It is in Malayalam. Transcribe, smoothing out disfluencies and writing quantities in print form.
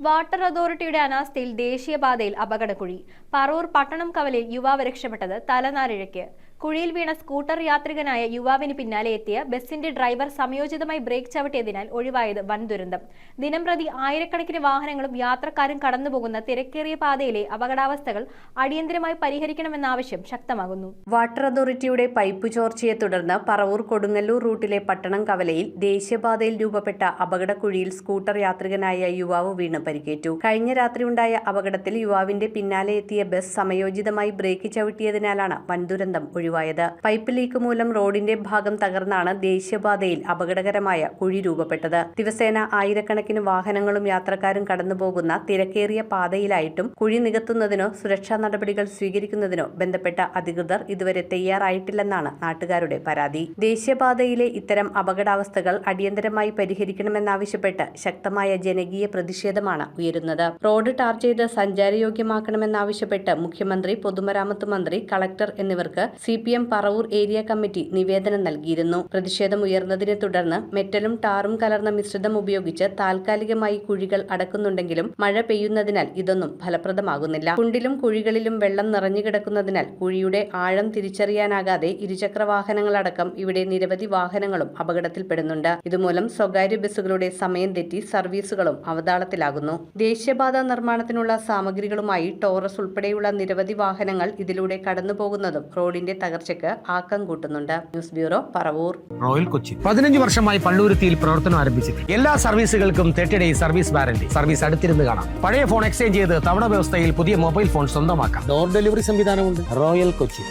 വാട്ടർ അതോറിറ്റിയുടെ അനാസ്ഥയിൽ ദേശീയപാതയിൽ അപകടക്കുഴി. പറവൂർ പട്ടണം കവലയിൽ യുവാവ് രക്ഷപ്പെട്ടത് തലനാരിഴയ്ക്ക്. കുഴിയിൽ വീണ സ്കൂട്ടർ യാത്രികനായ യുവാവിന് പിന്നാലെ എത്തിയ ബസിന്റെ ഡ്രൈവർ സമയോചിതമായി ബ്രേക്ക് ചവിട്ടിയതിനാൽ ഒഴിവായത് വൻ ദുരന്തം. ദിനംപ്രതി ആയിരക്കണക്കിന് വാഹനങ്ങളും യാത്രക്കാരും കടന്നുപോകുന്ന തിരക്കേറിയ പാതയിലെ അപകടാവസ്ഥകൾ അടിയന്തരമായി പരിഹരിക്കണമെന്ന ആവശ്യം ശക്തമാകുന്നു. വാട്ടർ അതോറിറ്റിയുടെ പൈപ്പ് ചോർച്ചയെ തുടർന്ന് പറവൂർ കൊടുങ്ങല്ലൂർ റൂട്ടിലെ പട്ടണം കവലയിൽ ദേശീയപാതയിൽ രൂപപ്പെട്ട അപകടക്കുഴിയിൽ സ്കൂട്ടർ യാത്രികനായ യുവാവ് വീണ് പരിക്കേറ്റു. കഴിഞ്ഞ രാത്രിയുണ്ടായ അപകടത്തിൽ യുവാവിന്റെ പിന്നാലെ എത്തിയ ബസ് സമയോചിതമായി ബ്രേക്ക് ചവിട്ടിയതിനാലാണ് വൻ ദുരന്തം ഒഴിവായത്. പൈപ്പ് ലീക്ക് മൂലം റോഡിന്റെ ഭാഗം തകർന്നാണ് ദേശീയപാതയിൽ അപകടകരമായ കുഴി രൂപപ്പെട്ടത്. ദിവസേന ആയിരക്കണക്കിന് വാഹനങ്ങളും യാത്രക്കാരും കടന്നുപോകുന്ന തിരക്കേറിയ പാതയിലായിട്ടും കുഴി നികത്തുന്നതിനോ സുരക്ഷാ നടപടികൾ സ്വീകരിക്കുന്നതിനോ ബന്ധപ്പെട്ട അധികൃതർ ഇതുവരെ തയ്യാറായിട്ടില്ലെന്നാണ് നാട്ടുകാരുടെ പരാതി. ദേശീയപാതയിലെ ഇത്തരം അപകടാവസ്ഥകൾ അടിയന്തരമായി പരിഹരിക്കണമെന്നാവശ്യപ്പെട്ട് ശക്തമായ ജനകീയ പ്രതിഷേധമാണ് ഉയരുന്നത്. റോഡ് ടാർ ചെയ്ത് സഞ്ചാരയോഗ്യമാക്കണമെന്നാവശ്യപ്പെട്ട് മുഖ്യമന്ത്രി, പൊതുമരാമത്ത് മന്ത്രി, കളക്ടർ എന്നിവർക്ക് CPM പറവൂർ ഏരിയ കമ്മിറ്റി നിവേദനം നൽകിയിരുന്നു. പ്രതിഷേധം ഉയർന്നതിനെ തുടർന്ന് മെറ്റലും ടാറും കലർന്ന മിശ്രിതം ഉപയോഗിച്ച് താൽക്കാലികമായി കുഴികൾ അടക്കുന്നുണ്ടെങ്കിലും മഴ പെയ്യുന്നതിനാൽ ഇതൊന്നും ഫലപ്രദമാകുന്നില്ല. കുണ്ടിലും കുഴികളിലും വെള്ളം നിറഞ്ഞുകിടക്കുന്നതിനാൽ കുഴിയുടെ ആഴം തിരിച്ചറിയാനാകാതെ ഇരുചക്രവാഹനങ്ങളടക്കം ഇവിടെ നിരവധി വാഹനങ്ങളും അപകടത്തിൽപ്പെടുന്നുണ്ട്. ഇതുമൂലം സ്വകാര്യ ബസ്സുകളുടെ സമയം തെറ്റി സർവീസുകളും അവതാളത്തിലാകുന്നു. ദേശീയപാത നിർമ്മാണത്തിനുള്ള സാമഗ്രികളുമായി ടോറസ് ഉൾപ്പെടെയുള്ള നിരവധി വാഹനങ്ങൾ ഇതിലൂടെ കടന്നുപോകുന്നതും റോഡിന്റെ തകർച്ചയ്ക്ക് ആക്കം കൂട്ടുന്നുണ്ട്. News bureau, Paravur. Royal Kochi 15 വർഷമായി പള്ളുരുത്തിയിൽ പ്രവർത്തനം ആരംഭിച്ചിട്ട് എല്ലാ സർവീസുകൾക്കും 30 ഡേയ്സ് സർവീസ് വാറന്റി. സർവീസ് അടുത്തിരുന്ന് കാണാം. പഴയ ഫോൺ എക്സ്ചേഞ്ച് ചെയ്ത് തവണ വ്യവസ്ഥയിൽ പുതിയ മൊബൈൽ ഫോൺ സ്വന്തമാക്കാം. ഡോർ ഡെലിവറി സംവിധാനമുണ്ട്. റോയൽ കൊച്ചി.